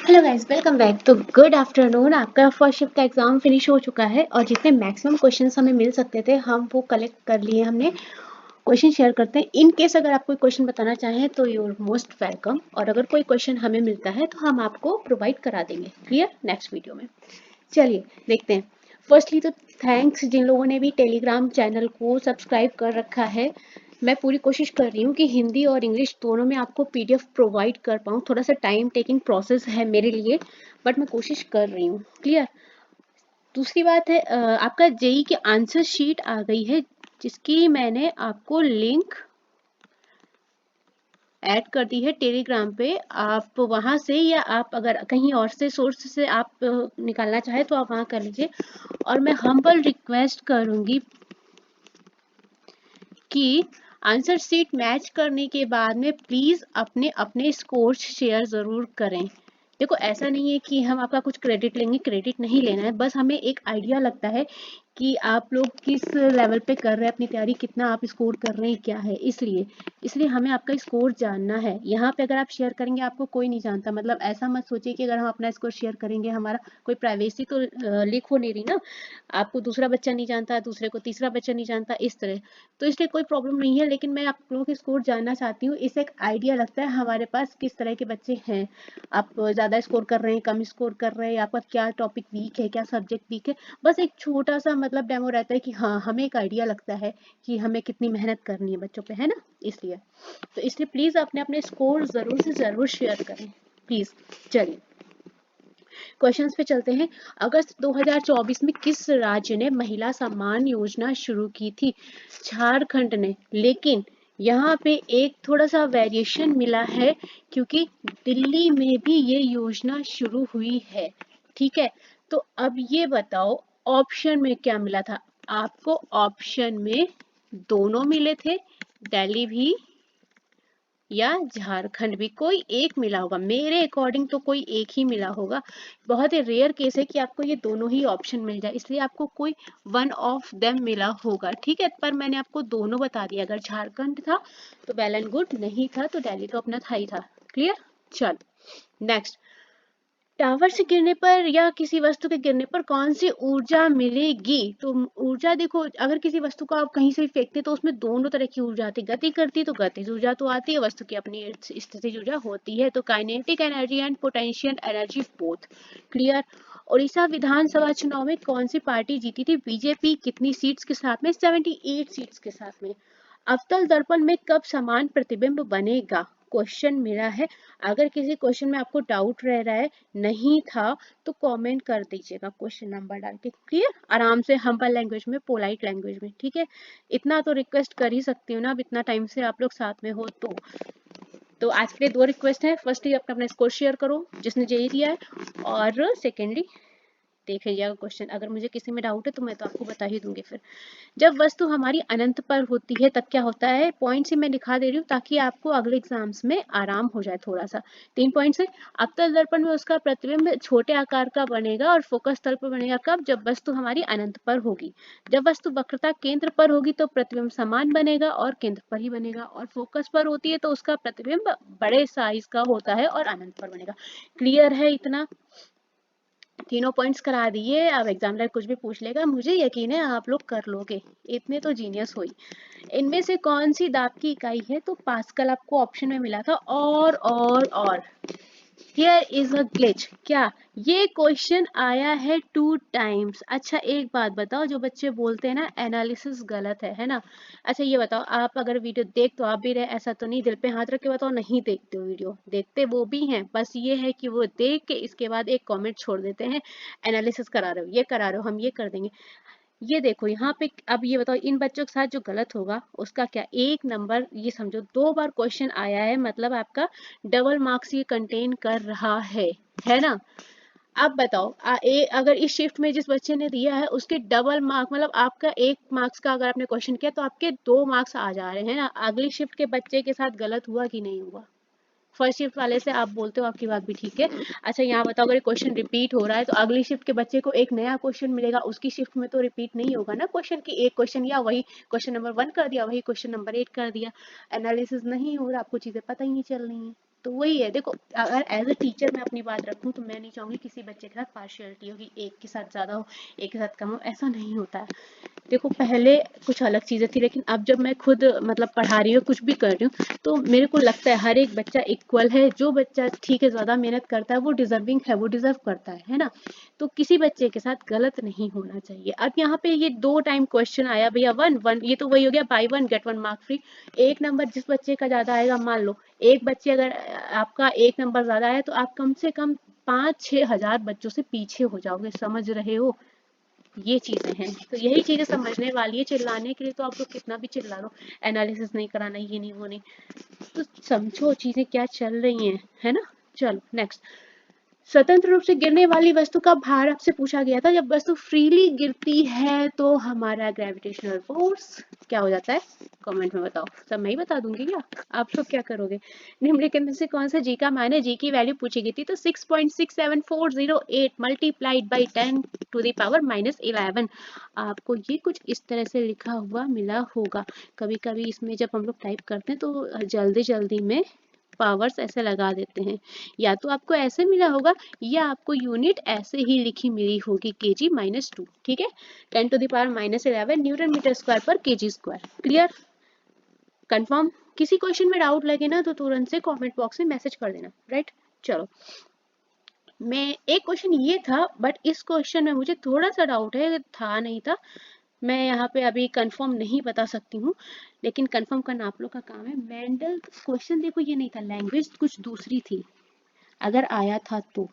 Hello guys, welcome back. तो good afternoon. आपका first shift का एग्जाम फिनिश हो चुका है और जितने मैक्सिमम क्वेश्चंस हमें मिल सकते थे हम वो कलेक्ट कर लिए। हमने क्वेश्चन शेयर करते हैं। इन केस अगर आप कोई क्वेश्चन बताना चाहें तो यू आर मोस्ट वेलकम, और अगर कोई क्वेश्चन हमें मिलता है तो हम आपको प्रोवाइड करा देंगे। क्लियर? नेक्स्ट वीडियो में चलिए देखते हैं। फर्स्टली तो थैंक्स जिन लोगों ने भी टेलीग्राम चैनल को सब्सक्राइब कर रखा है। मैं पूरी कोशिश कर रही हूँ कि हिंदी और इंग्लिश दोनों में आपको पीडीएफ प्रोवाइड कर पाऊँ। थोड़ा सा टाइम टेकिंग प्रोसेस है मेरे लिए, बट मैं कोशिश कर रही हूँ। क्लियर? दूसरी बात है, आपका जेई की आंसर शीट आ गई है, जिसकी मैंने आपको लिंक ऐड कर दी है टेलीग्राम पे। आप वहां से, या आप अगर कहीं और से सोर्स से आप निकालना चाहे तो आप वहां कर लीजिए। और मैं हम्बल रिक्वेस्ट करूंगी कि आंसर शीट मैच करने के बाद में प्लीज अपने अपने स्कोर्स शेयर जरूर करें। देखो, ऐसा नहीं है कि हम आपका कुछ क्रेडिट लेंगे, क्रेडिट नहीं लेना है, बस हमें एक आइडिया लगता है कि आप लोग किस लेवल पे कर रहे हैं अपनी तैयारी, कितना आप स्कोर कर रहे हैं, क्या है। इसलिए इसलिए हमें आपका स्कोर जानना है। यहाँ पे अगर आप शेयर करेंगे आपको कोई नहीं जानता, मतलब ऐसा मत सोचिए कि अगर हम अपना स्कोर शेयर करेंगे हमारा कोई प्राइवेसी तो लीक हो नहीं रही ना। आपको दूसरा बच्चा नहीं जानता, दूसरे को तीसरा बच्चा नहीं जानता, इस तरह। तो इसलिए कोई प्रॉब्लम नहीं है, लेकिन मैं आप लोगों के स्कोर जानना चाहती हूँ। इससे एक आइडिया लगता है हमारे पास किस तरह के बच्चे हैं। आप ज़्यादा स्कोर कर रहे हैं, कम स्कोर कर रहे हैं, आपका क्या टॉपिक वीक है, क्या सब्जेक्ट वीक है। बस एक छोटा सा मतलब डेमो रहता है कि हाँ, हमें एक आइडिया लगता है कि हमें कितनी मेहनत करनी है बच्चों पे, है ना। इसलिए तो इसलिए प्लीज़ अपने अपने स्कोर ज़रूर से ज़रूर शेयर करें, प्लीज़। चलिए क्वेश्चंस पे चलते हैं। अगस्त 2024 में किस राज्य ने महिला सम्मान योजना शुरू की थी? झारखंड ने। लेकिन यहाँ पे एक थोड़ा सा वेरिएशन मिला है, क्योंकि दिल्ली में भी ये योजना शुरू हुई है। ठीक है, तो अब ये बताओ ऑप्शन में क्या मिला था आपको? ऑप्शन में दोनों मिले थे, दिल्ली भी या झारखंड भी। कोई एक मिला होगा, मेरे अकॉर्डिंग तो कोई एक ही मिला होगा। बहुत ही रेयर केस है कि आपको ये दोनों ही ऑप्शन मिल जाए, इसलिए आपको कोई वन ऑफ देम मिला होगा। ठीक है, पर मैंने आपको दोनों बता दिया। अगर झारखंड था तो वेल एंड गुड, नहीं था तो दिल्ली तो अपना था ही था। क्लियर? चल नेक्स्ट। टावर से गिरने पर या किसी वस्तु के गिरने पर कौन सी ऊर्जा मिलेगी? तो ऊर्जा देखो, अगर किसी वस्तु को आप कहीं से भी फेंकते तो उसमें दोनों तरह की ऊर्जा आती है। गति करती तो गतिज ऊर्जा तो आती है, वस्तु की अपनी स्थितिज ऊर्जा होती है। तो kinetic energy and potential energy both. Clear? Orissa विधानसभा चुनाव में कौन सी पार्टी जीती थी? बीजेपी। कितनी सीट्स के साथ में? 78 सीट्स के साथ में। अवतल दर्पण में कब समान प्रतिबिंब बनेगा? क्वेश्चन मिला है। अगर किसी क्वेश्चन में आपको डाउट रह रहा है, नहीं था, तो कमेंट कर दीजिएगा क्वेश्चन नंबर डाल के। क्लियर? आराम से, हम्बल लैंग्वेज में, पोलाइट लैंग्वेज में। ठीक है, इतना तो रिक्वेस्ट कर ही सकती हूँ ना, अब इतना टाइम से आप लोग साथ में हो तो आज के लिए दो रिक्वेस्ट है। फर्स्टली अपना अपना स्कोर शेयर करो जिसने जेई दिया है, और सेकेंडली देख लीजिएगा क्वेश्चन। अगर मुझे किसी में डाउट है तो मैं तो आपको बता ही दूंगी फिर। जब वस्तु हमारी अनंत पर होती है तब क्या होता है? पॉइंट्स ही मैं दिखा दे रही हूँ ताकि आपको अगले एग्जाम्स में आराम हो जाए थोड़ा सा। 3 पॉइंट्स है। अवतल दर्पण में उसका प्रतिबिंब छोटे आकार का बनेगा और फोकस तल पर बनेगा कब? जब वस्तु हमारी अनंत पर होगी। जब वस्तु वक्रता केंद्र पर होगी तो प्रतिबिंब समान बनेगा और केंद्र पर ही बनेगा, और फोकस पर होती है तो उसका प्रतिबिंब बड़े साइज का होता है और अनंत पर बनेगा। क्लियर है इतना? तीनों पॉइंट्स करा दिए। अब एग्जामिनर कुछ भी पूछ लेगा, मुझे यकीन है आप लोग कर लोगे, इतने तो जीनियस हो ही। इनमें से कौन सी दाब की इकाई है? तो पास्कल आपको ऑप्शन में मिला था। और हियर इज अ ग्लिच। क्या ये क्वेश्चन आया है 2 टाइम्स? अच्छा एक बात बताओ, जो बच्चे बोलते हैं ना एनालिसिस गलत है ना। अच्छा ये बताओ, आप अगर वीडियो देख तो आप भी रहे, ऐसा तो नहीं? दिल पे हाथ रख के बताओ नहीं देखते हो वीडियो। देखते वो भी हैं, बस ये है कि वो देख के इसके बाद एक कमेंट छोड़ देते हैं, एनालिसिस करा रहे हो, ये करा रहे हो, हम ये कर देंगे। ये देखो यहाँ पे, अब ये बताओ इन बच्चों के साथ जो गलत होगा उसका क्या? 1 नंबर। ये समझो 2 बार क्वेश्चन आया है, मतलब आपका डबल मार्क्स ये कंटेन कर रहा है ना। अब बताओ अगर इस शिफ्ट में जिस बच्चे ने दिया है उसके डबल मार्क, मतलब आपका 1 मार्क्स का अगर आपने क्वेश्चन किया तो आपके 2 मार्क्स आ जा रहे हैं ना। अगली शिफ्ट के बच्चे के साथ गलत हुआ कि नहीं हुआ? फर्स्ट शिफ्ट वाले से आप बोलते हो, आपकी बात भी ठीक है। अच्छा यहाँ बताओ, अगर क्वेश्चन रिपीट हो रहा है तो अगली शिफ्ट के बच्चे को एक नया क्वेश्चन मिलेगा, उसकी शिफ्ट में तो रिपीट नहीं होगा ना क्वेश्चन की। एक क्वेश्चन या वही क्वेश्चन नंबर 1 कर दिया, वही क्वेश्चन नंबर 8 कर दिया। एनालिसिस नहीं हो रहा, आपको चीजें पता ही नहीं चल रही है। तो वही है, देखो अगर एज अ टीचर मैं अपनी बात रखूं तो मैं नहीं चाहूंगी किसी बच्चे के साथ पार्शियलिटी हो कि एक के साथ ज्यादा हो एक के साथ कम हो, ऐसा नहीं होता है। देखो पहले कुछ अलग चीजें थी, लेकिन अब जब मैं खुद मतलब पढ़ा रही हूँ कुछ भी कर रही हूँ तो मेरे को लगता है हर एक बच्चा इक्वल है। जो बच्चा ठीक है ज्यादा मेहनत करता है वो डिजर्विंग है, वो डिजर्व करता है ना। तो किसी बच्चे के साथ गलत नहीं होना चाहिए। अब यहाँ पे ये 2 टाइम क्वेश्चन आया भैया, वन वन, ये तो वही हो गया by one get one mark free. एक नंबर जिस बच्चे का ज्यादा आएगा, मान लो एक बच्चे अगर आपका एक नंबर ज्यादा है तो आप कम से कम 5-6 हजार बच्चों से पीछे हो जाओगे, समझ रहे हो। ये चीजें हैं, तो यही चीजें समझने वाली है। चिल्लाने के लिए तो आप लोग कितना भी चिल्ला लो, एनालिसिस नहीं कराना, ये नहीं वो नहीं, तो समझो चीजें क्या चल रही हैं, है ना। चलो नेक्स्ट। स्वतंत्र रूप से गिरने वाली वस्तु का भार आपसे पूछा गया था। जब वस्तु फ्रीली गिरती है तो हमारा ग्रेविटेशनल फोर्स क्या हो जाता है, कमेंट में बताओ। सब मैं ही बता दूंगी क्या, आप लोग क्या करोगे। निम्नलिखित में से कौन सा जी का मान है, जी की वैल्यू पूछी गई थी तो 6.67408 मल्टीप्लाइड बाई 10⁻⁻11। आपको ये कुछ इस तरह से लिखा हुआ मिला होगा। कभी कभी इसमें जब हम लोग टाइप करते हैं तो जल्दी जल्दी में पावर्स ऐसे लगा देते हैं। या तो आपको ऐसे मिला होगा या आपको यूनिट ऐसे ही लिखी मिली होगी kg-2, ठीक है। 10⁻⁻11 न्यूटन मीटर स्क्वायर पर kg स्क्वायर। Clear, confirm. किसी क्वेश्चन में डाउट लगे ना तो तुरंत से कमेंट बॉक्स में मैसेज कर देना, राइट। चलो, मैं एक क्वेश्चन ये था बट इस क्वेश्चन में मुझे थोड़ा सा डाउट है, था नहीं था। मैं यहाँ पे अभी कंफर्म नहीं बता सकती हूँ, लेकिन कंफर्म करना आप लोग का काम है। मेंडल क्वेश्चन देखो ये नहीं था, लैंग्वेज कुछ दूसरी थी। अगर आया था तो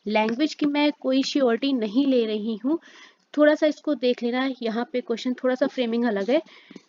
लैंग्वेज की मैं कोई श्योरिटी नहीं ले रही हूँ, थोड़ा सा इसको देख लेना। यहाँ पे क्वेश्चन थोड़ा सा फ्रेमिंग अलग है।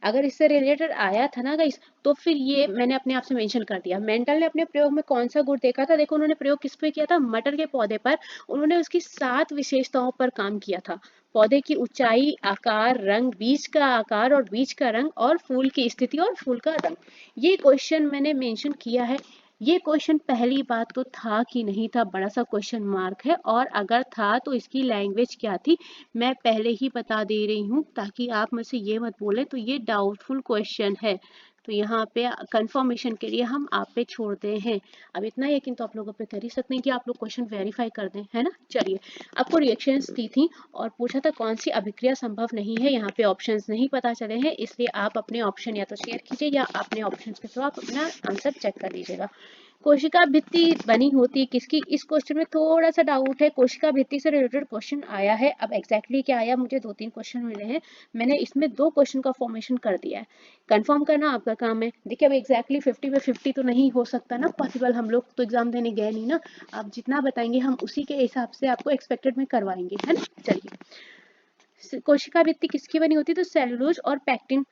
अगर इससे रिलेटेड आया था ना गाइस तो फिर ये मैंने अपने आप से मेंशन कर दिया। मेंटल ने अपने प्रयोग में कौन सा गुण देखा था, देखो उन्होंने प्रयोग किस पे किया था, मटर के पौधे पर। उन्होंने उसकी 7 विशेषताओं पर काम किया था। पौधे की ऊंचाई, आकार, रंग, बीज का आकार और बीज का रंग, और फूल की स्थिति और फूल का रंग। ये क्वेश्चन मैंने मेंशन किया है। ये क्वेश्चन पहली बात तो था कि नहीं था, बड़ा सा क्वेश्चन मार्क है। और अगर था तो इसकी लैंग्वेज क्या थी मैं पहले ही बता दे रही हूँ, ताकि आप मुझसे ये मत बोले तो ये डाउटफुल क्वेश्चन है। तो यहाँ पे कंफर्मेशन के लिए हम आप पे छोड़ते हैं। अब इतना यकीन तो आप लोगों पे कर ही सकते हैं कि आप लोग क्वेश्चन वेरीफाई कर दें, है ना। चलिए, आपको रिएक्शंस दी थी और पूछा था कौन सी अभिक्रिया संभव नहीं है। यहाँ पे ऑप्शंस नहीं पता चले हैं, इसलिए आप अपने ऑप्शन या तो शेयर कीजिए या अपने ऑप्शंस के थ्रू आप अपना आंसर चेक कर लीजिएगा। कोशिका भित्ति बनी होती है किसकी, इस क्वेश्चन में थोड़ा सा डाउट है। कोशिका भित्ति से रिलेटेड क्वेश्चन आया है, अब एग्जैक्टली क्या आया, मुझे 2-3 क्वेश्चन मिले हैं, मैंने इसमें 2 क्वेश्चन का फॉर्मेशन कर दिया है। कंफर्म करना आपका काम है। देखिए अब एग्जैक्टली 50 में 50 तो नहीं हो सकता ना पॉसिबल, हम लोग तो एग्जाम देने गए नहीं ना। आप जितना बताएंगे हम उसी के हिसाब से आपको एक्सपेक्टेड में करवाएंगे, है ना। चलिए, कोशिका भित्ति किसकी बनी होती है, तो सेलुलोज और पैक्टिन।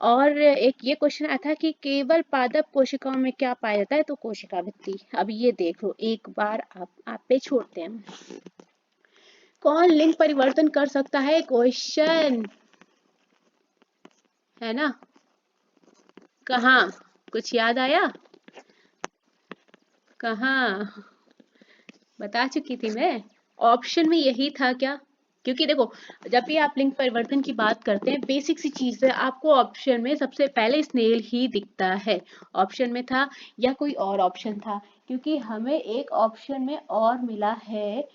और एक ये क्वेश्चन आया था कि केवल पादप कोशिकाओं में क्या पाया जाता है, तो कोशिका भित्ति। अब ये देख लो, एक बार आप पे छोड़ते हैं। कौन लिंग परिवर्तन कर सकता है, क्वेश्चन है ना। कहाँ, कुछ याद आया, कहाँ, बता चुकी थी मैं। ऑप्शन में यही था क्या, क्योंकि देखो जब भी आप लिंग परिवर्तन की बात करते हैं बेसिक सी चीज है, आपको ऑप्शन में सबसे पहले स्नेल ही दिखता है। ऑप्शन में था या कोई और ऑप्शन था, क्योंकि हमें एक ऑप्शन में और मिला है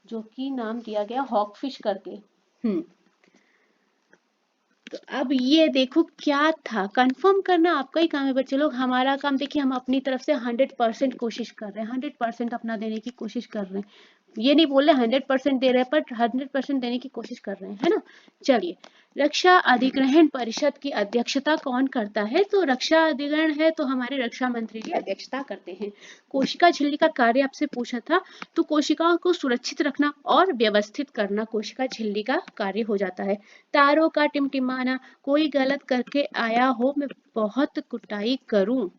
जो कि नाम दिया गया हॉकफिश करके। तो अब ये देखो क्या था, कंफर्म करना आपका ही काम है बच्चे लोग। हमारा काम देखिए, हम अपनी तरफ से 100% कोशिश कर रहे हैं, 100% अपना देने की कोशिश कर रहे हैं। ये नहीं बोल रहे 100% दे रहे हैं, पर 100% देने की कोशिश कर रहे हैं, है ना। चलिए, रक्षा अधिग्रहण परिषद की अध्यक्षता कौन करता है, तो रक्षा अधिग्रहण है तो हमारे रक्षा मंत्री की अध्यक्षता करते हैं। कोशिका झिल्ली का कार्य आपसे पूछा था, तो कोशिकाओं को सुरक्षित रखना और व्यवस्थित करना कोशिका झिल्ली का कार्य हो जाता है। तारों का टिमटिमाना, कोई गलत करके आया हो मैं बहुत कुटाई करूं।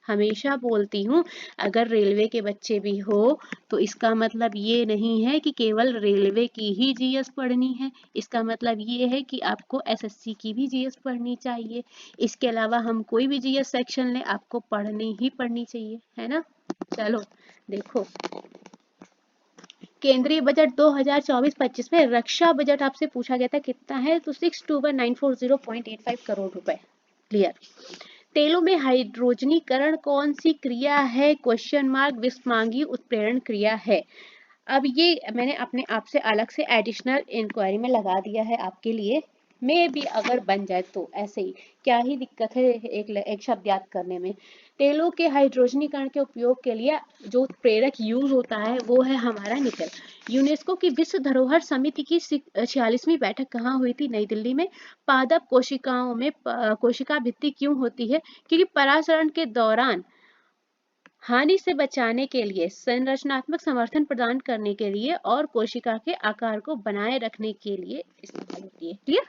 हमेशा बोलती हूँ, अगर रेलवे के बच्चे भी हो तो इसका मतलब ये नहीं है कि केवल रेलवे की ही जीएस पढ़नी है। इसका मतलब ये है कि आपको एसएससी की भी जीएस पढ़नी चाहिए। इसके अलावा हम कोई भी जीएस सेक्शन ले, आपको पढ़नी ही पढ़नी चाहिए, है ना। चलो देखो, केंद्रीय बजट 2024-25 में रक्षा बजट आपसे पूछा गया था कितना है, तो 621,940.85 करोड़ रुपए। क्लियर। तेलों में हाइड्रोजनीकरण कौन सी क्रिया है? क्वेश्चन मार्क विस्मांगी उत्प्रेरण क्रिया है। अब ये मैंने अपने आप से अलग से एडिशनल इंक्वायरी में लगा दिया है आपके लिए, में भी अगर बन जाए तो ऐसे ही, क्या ही दिक्कत है एक शब्द याद करने में। तेलों के हाइड्रोजनीकरण के उपयोग के लिए जो प्रेरक यूज होता है वो है हमारा निकल। यूनेस्को की विश्व धरोहर समिति की 46वीं बैठक कहाँ हुई थी? नई दिल्ली में। पादप कोशिकाओं में कोशिका भित्ति क्यों होती है? क्योंकि परासरण के दौरान हानि से बचाने के लिए, संरचनात्मक समर्थन प्रदान करने के लिए और कोशिका के आकार को बनाए रखने के लिए इस्तेमाल होती है। क्लियर?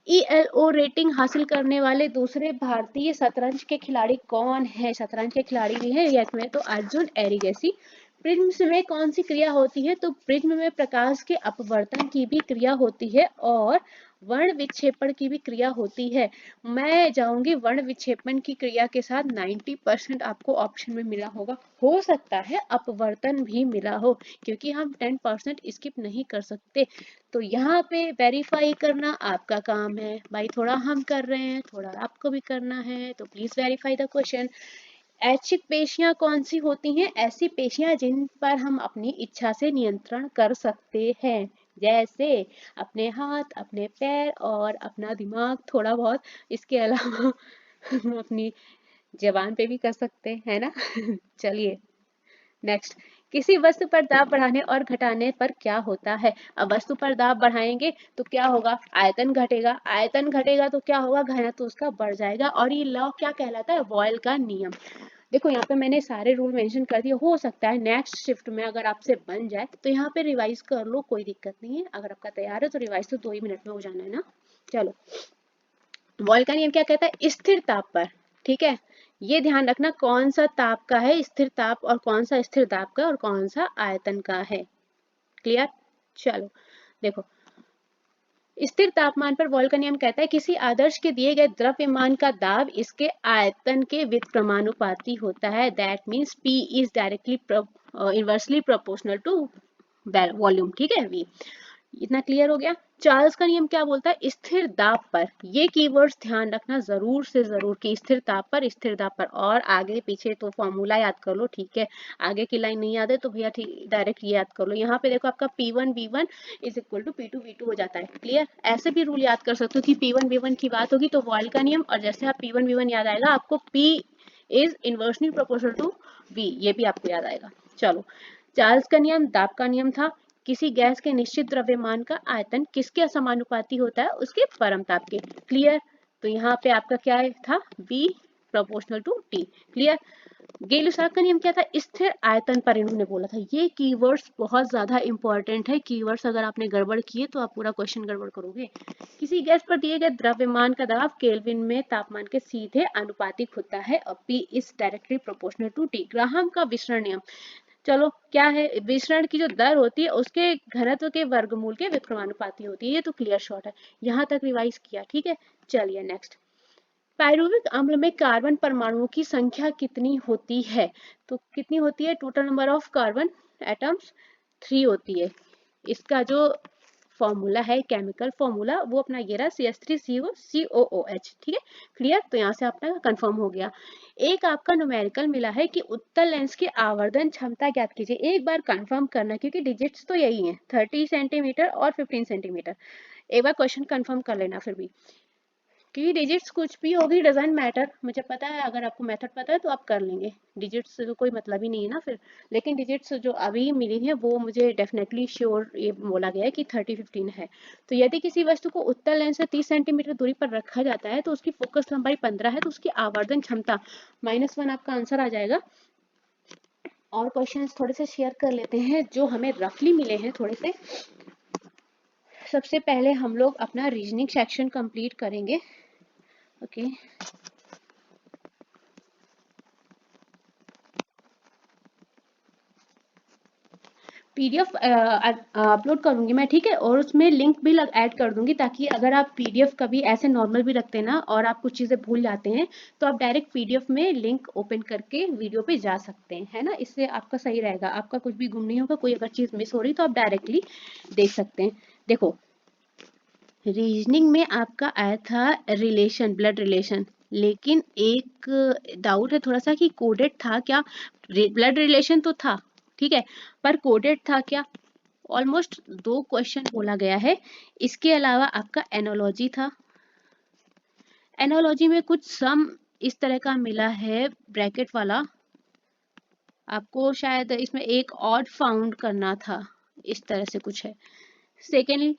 ELO रेटिंग हासिल करने वाले दूसरे भारतीय शतरंज के खिलाड़ी कौन है? शतरंज के खिलाड़ी भी हैं इसमें तो अर्जुन एरिगेसी। प्रिज्म में कौन सी क्रिया होती है? तो प्रिज्म में प्रकाश के अपवर्तन की भी क्रिया होती है और वर्ण विक्षेपण की भी क्रिया होती है। मैं जाऊंगी वर्ण विक्षेपण की क्रिया के साथ 90% आपको ऑप्शन में मिला होगा, हो सकता है अपवर्तन भी मिला हो क्योंकि हम 10% स्किप नहीं कर सकते। तो यहाँ पे वेरीफाई करना आपका काम है भाई, थोड़ा हम कर रहे हैं थोड़ा आपको भी करना है, तो प्लीज वेरीफाई द क्वेश्चन। ऐच्छिक पेशियां कौन सी होती हैं? ऐसी पेशियां जिन पर हम अपनी इच्छा से नियंत्रण कर सकते हैं, जैसे अपने हाथ, अपने पैर और अपना दिमाग थोड़ा बहुत। इसके अलावा हम अपनी जबान पे भी कर सकते हैं, है ना? चलिए नेक्स्ट। किसी वस्तु पर दाब बढ़ाने और घटाने पर क्या होता है? अब वस्तु पर दाब बढ़ाएंगे तो क्या होगा? आयतन घटेगा, आयतन घटेगा तो क्या होगा? घनत्व उसका बढ़ जाएगा। और ये लॉ क्या कहलाता है? बॉयल का नियम। देखो यहाँ पे मैंने सारे रूल मेंशन कर दिए, हो सकता है नेक्स्ट शिफ्ट में अगर आपसे बन जाए तो यहाँ पे रिवाइज कर लो, कोई दिक्कत नहीं है। अगर आपका तैयार है तो रिवाइज तो 2 ही मिनट में हो जाना है ना। चलो, बॉयल का नियम क्या कहता है? स्थिर ताप पर, ठीक है, ये ध्यान रखना कौन सा ताप का है स्थिर ताप और कौन सा स्थिर ताप का और कौन सा आयतन का है। क्लियर? चलो देखो, स्थिर तापमान पर बॉयल का नियम कहता है किसी आदर्श के दिए गए द्रव्यमान का दाब इसके आयतन के व्युत्क्रमानुपाती होता है। That means P is directly inversely proportional to volume, ठीक है। V इतना क्लियर हो गया। चार्ल्स का नियम क्या बोलता है? स्थिर दाब पर, ये कीवर्ड्स ध्यान रखना जरूर से जरूर कि स्थिर ताप पर, स्थिर दाब पर। और आगे पीछे तो फॉर्मूला याद कर लो, ठीक है। आगे की लाइन नहीं याद है तो भैया डायरेक्ट ये याद कर लो। यहाँ पे देखो आपका P1 V1 is equal to P2 V2 हो जाता है। क्लियर? ऐसे भी रूल याद कर सकते हो कि P1 V1 की बात होगी तो बॉयल का नियम, और जैसे आप P1 V1 याद आएगा आपको P is inversely proportional to V, ये भी आपको याद आएगा। चलो, चार्ल्स का नियम दाब का नियम था। किसी गैस के निश्चित द्रव्यमान का आयतन किसके समानुपाती होता है? उसके परमताप के। क्लियर? तो यहाँ पे आपका क्या था? V proportional to T। Clear? Gay Lussac का नियम क्या था? स्थिर आयतन पर इन्होंने बोला था। ये कीवर्ड्स बहुत ज्यादा इंपॉर्टेंट है, कीवर्ड्स अगर आपने गड़बड़ किए तो आप पूरा क्वेश्चन गड़बड़ करोगे। किसी गैस पर दिए गए द्रव्यमान का दाब केल्विन में तापमान के सीधे अनुपातिक होता है और P is directly proportional to T। Graham का विसरण नियम, चलो क्या है? विसरण की जो दर होती है उसके घनत्व के वर्गमूल के व्युत्क्रमानुपाती होती है। ये तो क्लियर शॉट है, यहाँ तक रिवाइज किया, ठीक है। चलिए नेक्स्ट। पायरुविक अम्ल में कार्बन परमाणुओं की संख्या कितनी होती है? तो कितनी होती है? Total number of carbon atoms 3 होती है। इसका जो फॉर्मूला है, केमिकल फॉर्मूला, वो अपना ये रहा CH3COCOOH, ठीक है। क्लियर? तो यहाँ से आपका कंफर्म हो गया। एक आपका न्यूमेरिकल मिला है कि उत्तल लेंस की आवर्धन क्षमता ज्ञात कीजिए। एक बार कंफर्म करना क्योंकि डिजिट्स तो यही है, 30 सेंटीमीटर और 15 सेंटीमीटर। एक बार क्वेश्चन कंफर्म कर लेना फिर भी, क्योंकि डिजिट्स कुछ भी होगी डजेंट मैटर। मुझे पता है, अगर आपको मेथड पता है तो आप कर लेंगे, डिजिट्स से तो कोई मतलब ही नहीं है ना फिर। लेकिन डिजिट्स जो अभी मिली है वो मुझे डेफिनेटली श्योर ये बोला गया है कि 30-15 है। तो यदि किसी वस्तु को उत्तल लेंस से 30 सेंटीमीटर दूरी पर रखा जाता है तो उसकी फोकस लंबाई 15 है, तो उसकी आवर्धन क्षमता -1 आपका आंसर आ जाएगा। और क्वेश्चंस थोड़े से शेयर कर लेते हैं जो हमें रफली मिले हैं थोड़े से। सबसे पहले हम लोग अपना रीजनिंग सेक्शन कंप्लीट करेंगे। ओके, पीडीएफ अपलोड करूंगी मैं, ठीक है। और उसमें लिंक भी ऐड कर दूंगी ताकि अगर आप पीडीएफ कभी ऐसे नॉर्मल भी रखते हैं ना और आप कुछ चीजें भूल जाते हैं तो आप डायरेक्ट पीडीएफ में लिंक ओपन करके वीडियो पे जा सकते हैं, है ना। इससे आपका सही रहेगा, आपका कुछ भी गुम नहीं होगा। कोई अगर चीज मिस हो रही तो आप डायरेक्टली देख सकते हैं। देखो, रीजनिंग में आपका आया था रिलेशन, ब्लड रिलेशन, लेकिन एक डाउट है थोड़ा सा कि कोडेड था क्या, ब्लड रिलेशन तो था, ठीक है, पर कोडेड था क्या। ऑलमोस्ट 2 क्वेश्चन बोला गया है। इसके अलावा आपका एनोलॉजी था। एनोलॉजी में कुछ सम इस तरह का मिला है ब्रैकेट वाला, आपको शायद इसमें एक ऑड फाउंड करना था, इस तरह से कुछ है। सेकेंडली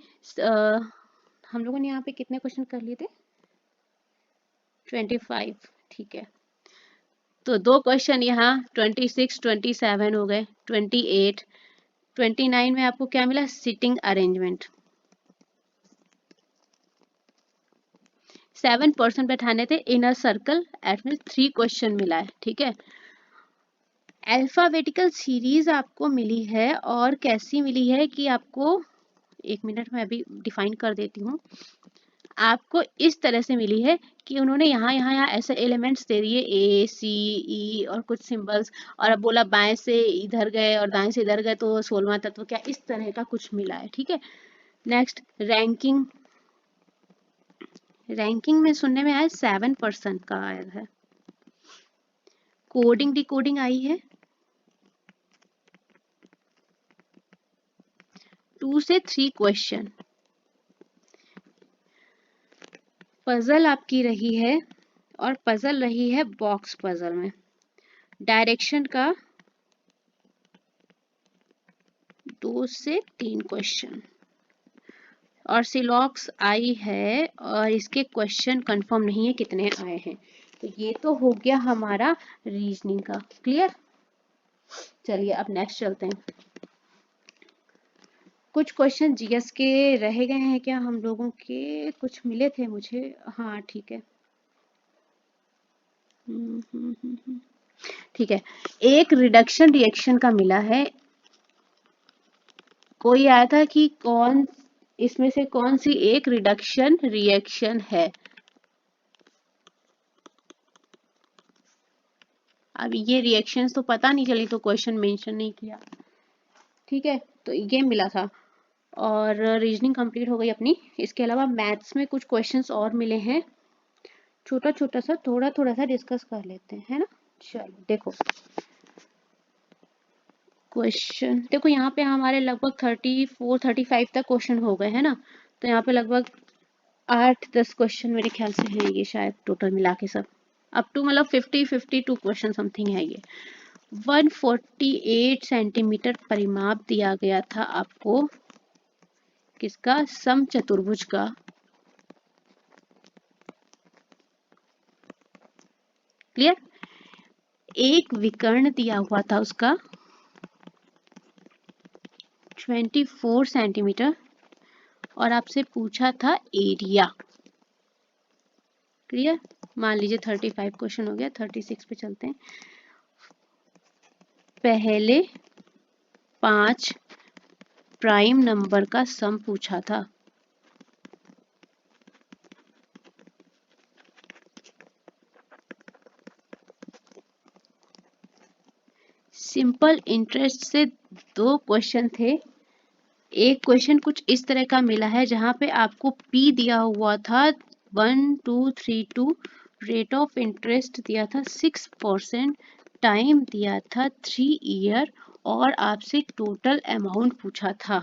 हम लोगों ने यहाँ पे कितने क्वेश्चन कर लिए थे, 25, ठीक है। तो 2 क्वेश्चन यहाँ 26, 27 हो गए, 28, 29 में आपको क्या मिला, सिटिंग अरेंजमेंट। 7% बैठाने थे, इनर सर्कल एट में 3 क्वेश्चन मिला है, ठीक है। अल्फाबेटिकल सीरीज आपको मिली है, और कैसी मिली है कि आपको, 1 मिनट में अभी डिफाइन कर देती हूँ। आपको इस तरह से मिली है कि उन्होंने यहाँ ऐसे एलिमेंट्स दे दिए ए सी ई और कुछ सिंबल्स, और अब बोला बाएं से इधर गए और दाएं से इधर गए तो 16वां तत्व क्या, इस तरह का कुछ मिला है, ठीक है। Next ranking. रैंकिंग में सुनने में आया 7% का आया है। कोडिंग डिकोडिंग आई है 2 से 3 क्वेश्चन। पजल आपकी रही है, और पजल रही है बॉक्स पजल में। डायरेक्शन का 2 से 3 क्वेश्चन, और सिलॉक्स आई है, और इसके क्वेश्चन कंफर्म नहीं है कितने आए हैं। तो ये तो हो गया हमारा रीजनिंग का, क्लियर। चलिए अब नेक्स्ट चलते हैं। कुछ क्वेश्चन जीएस के रह गए हैं क्या हम लोगों के, कुछ मिले थे मुझे, हाँ ठीक है। ठीक है, एक रिडक्शन रिएक्शन का मिला है। कोई आया था कि कौन इसमें से कौन सी एक रिडक्शन रिएक्शन है। अब ये रिएक्शंस तो पता नहीं चली तो क्वेश्चन मेंशन नहीं किया, ठीक है। तो ये मिला था, और रीजनिंग कंप्लीट हो गई अपनी। इसके अलावा मैथ्स में कुछ क्वेश्चंस और मिले हैं, छोटा छोटा सा थोड़ा थोड़ा सा डिस्कस कर लेते हैं, है ना। चलो देखो क्वेश्चन, देखो यहाँ पे हमारे लगभग 34-35 तक क्वेश्चन हो गए हैं ना। तो यहाँ पे लगभग 8-10 क्वेश्चन मेरे ख्याल से हैं ये, शायद टोटल मिला के सब अप टू मतलब 52 क्वेश्चन समथिंग है ये। 148 सेंटीमीटर परिमाप दिया गया था आपको, किसका, समचतुर्भुज का। क्लियर। एक विकर्ण दिया हुआ था उसका 24 सेंटीमीटर, और आपसे पूछा था एरिया। क्लियर। मान लीजिए 35 क्वेश्चन हो गया, 36 पे चलते हैं। पहले 5 प्राइम नंबर का सम पूछा था। सिंपल इंटरेस्ट से 2 क्वेश्चन थे। एक क्वेश्चन कुछ इस तरह का मिला है जहां पे आपको पी दिया हुआ था 1232, रेट ऑफ इंटरेस्ट दिया था 6%, टाइम दिया था 3 ईयर, और आपसे टोटल अमाउंट पूछा था।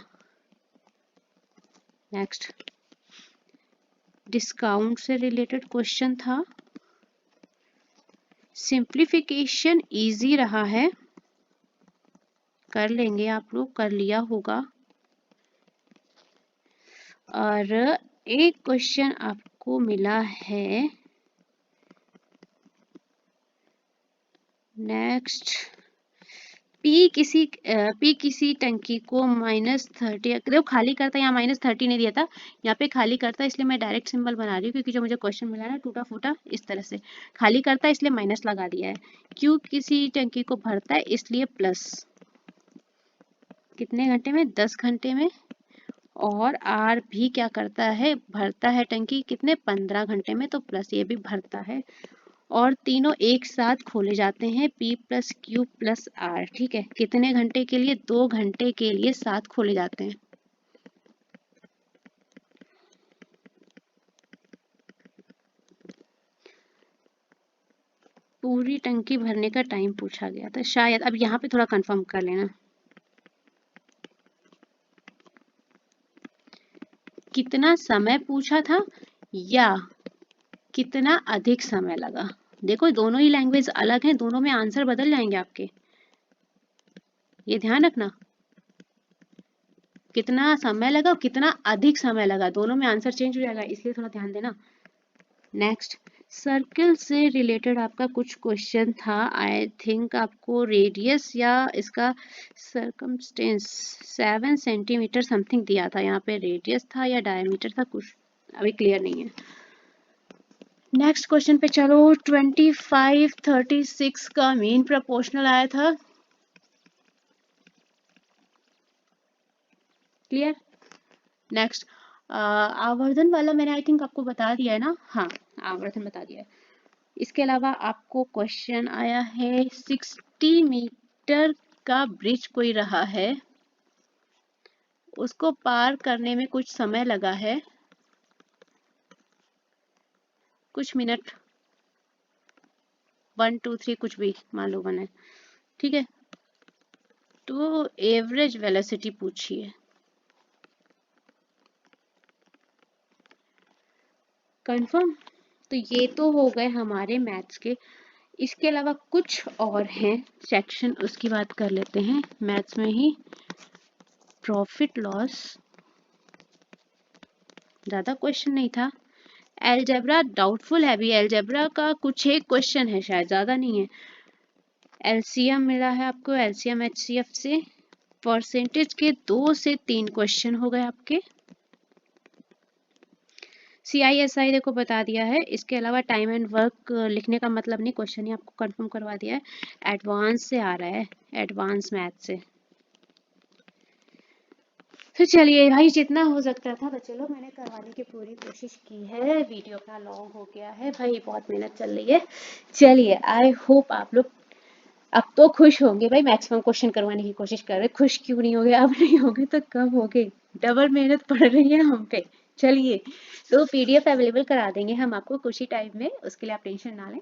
नेक्स्ट डिस्काउंट से रिलेटेड क्वेश्चन था। सिंप्लीफिकेशन इजी रहा है, कर लेंगे आप लोग, कर लिया होगा। और एक क्वेश्चन आपको मिला है नेक्स्ट, पी किसी टंकी को -30, देखो खाली करता है, यहाँ -30 नहीं दिया था, यहाँ पे खाली करता है, इसलिए मैं डायरेक्ट सिंबल बना रही हूँ, क्योंकि जो मुझे क्वेश्चन मिला है ना टूटा फूटा इस तरह से, खाली करता है इसलिए माइनस लगा दिया है। क्यू किसी टंकी को भरता है इसलिए प्लस, कितने घंटे में, 10 घंटे में। और आर भी क्या करता है, भरता है टंकी कितने, 15 घंटे में, तो प्लस ये भी भरता है। और तीनों एक साथ खोले जाते हैं, P plus Q plus R, ठीक है। कितने घंटे के लिए, 2 घंटे के लिए साथ खोले जाते हैं। पूरी टंकी भरने का टाइम पूछा गया था शायद। अब यहाँ पे थोड़ा कंफर्म कर लेना, कितना समय पूछा था या कितना अधिक समय लगा। देखो दोनों ही लैंग्वेज अलग हैं, दोनों में आंसर बदल जाएंगे आपके, ये ध्यान रखना। कितना समय लगा और कितना अधिक समय लगा, दोनों में आंसर चेंज हो जाएगा, इसलिए थोड़ा ध्यान देना। नेक्स्ट, सर्कल से रिलेटेड आपका कुछ क्वेश्चन था। आई थिंक आपको रेडियस या इसका सर्कमस्टेंस 7 सेंटीमीटर समथिंग दिया था। यहाँ पे रेडियस था या डायमीटर था, कुछ अभी क्लियर नहीं है। नेक्स्ट क्वेश्चन पे चलो। 2536 का मीन प्रोपोर्शनल आया था। क्लियर। नेक्स्ट, आवर्धन वाला मैंने आई थिंक आपको बता दिया है ना। हाँ, आवर्धन बता दिया है। इसके अलावा आपको क्वेश्चन आया है 60 मीटर का ब्रिज कोई रहा है, उसको पार करने में कुछ समय लगा है, कुछ मिनट, 1 2 3 कुछ भी मान लो 1 है, ठीक है। तो एवरेज वेलोसिटी पूछिए। कंफर्म। तो ये तो हो गए हमारे मैथ्स के। इसके अलावा कुछ और हैं सेक्शन, उसकी बात कर लेते हैं मैथ्स में ही। प्रॉफिट लॉस, ज्यादा क्वेश्चन नहीं था। एलजेब्रा डाउटफुल है, अभी एलजेब्रा का कुछ एक क्वेश्चन है शायद, ज्यादा नहीं है। एलसीएम मिला है आपको, एलसीएम एचसीएफ से। परसेंटेज के 2 से 3 क्वेश्चन हो गए आपके। CISI देखो बता दिया है। इसके अलावा टाइम एंड वर्क लिखने का मतलब नहीं, क्वेश्चन ही आपको कंफर्म करवा दिया है। एडवांस से आ रहा है, एडवांस मैथ से। तो चलिए भाई, जितना हो सकता था तो चलो मैंने करवाने की पूरी कोशिश की है। वीडियो का लॉन्ग हो गया है भाई, बहुत मेहनत चल रही है। चलिए, आई होप आप लोग अब तो खुश होंगे भाई, मैक्सिमम क्वेश्चन करवाने की कोशिश कर रहे। खुश क्यों नहीं होगे, अब नहीं होगे तो कब होगे, डबल मेहनत पड़ रही है हम पे। चलिए, तो PDF अवेलेबल करा देंगे हम आपको कुछ ही टाइम में, उसके लिए आप टेंशन ना लें।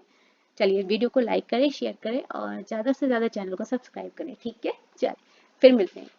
चलिए, वीडियो को लाइक करें, शेयर करें और ज़्यादा से ज़्यादा चैनल को सब्सक्राइब करें, ठीक है। चलिए, फिर मिलते हैं।